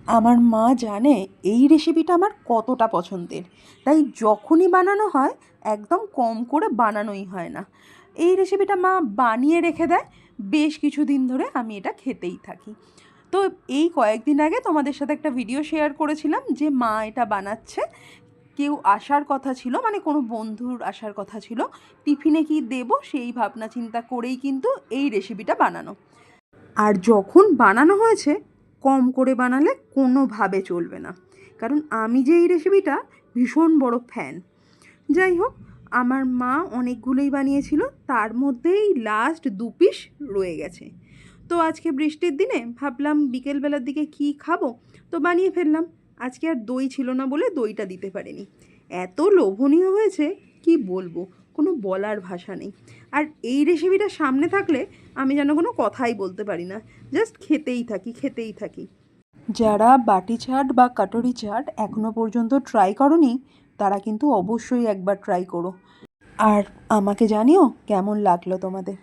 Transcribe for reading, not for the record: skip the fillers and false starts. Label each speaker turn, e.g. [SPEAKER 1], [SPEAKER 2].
[SPEAKER 1] আমার মা জানে এই রেসিপিটা আমার কতটা পছন্দের, তাই যখনই বানানো হয় একদম কম করে বানানোই হয় না। এই রেসিপিটা মা বানিয়ে রেখে দেয়, বেশ কিছুদিন ধরে আমি এটা খেতেই থাকি। তো এই কয়েকদিন আগে তোমাদের সাথে একটা ভিডিও শেয়ার করেছিলাম যে মা এটা বানাচ্ছে। কেউ আসার কথা ছিল, মানে কোনো বন্ধুর আসার কথা ছিল, টিফিনে কি দেব সেই ভাবনা চিন্তা করেই কিন্তু এই রেসিপিটা বানানো। আর যখন বানানো হয়েছে, কম করে বানালে কোনোভাবে চলবে না, কারণ আমি যে এই রেসিপিটা ভীষণ বড় ফ্যান। যাই হোক, আমার মা অনেকগুলোই বানিয়েছিল, তার মধ্যেই লাস্ট 2 পিস রয়ে গেছে। তো আজকে বৃষ্টির দিনে ভাবলাম বিকেলবেলার দিকে কি খাবো, তো বানিয়ে ফেললাম। আজকে আর দই ছিল না বলে দইটা দিতে পারিনি। এত লোভনীয় হয়েছে কি বলবো, কোনো বলার ভাষা নেই। আর এই রেসিপিটা সামনে থাকলে আমি যেন কোনো কথাই বলতে পারি না, জাস্ট খেতেই থাকি খেতেই থাকি। যারা বাটি চাট বা কাটরি চাট এখনও পর্যন্ত ট্রাই করোনি, তারা কিন্তু অবশ্যই একবার ট্রাই করো। আর আমাকে জানিও কেমন লাগলো তোমাদের।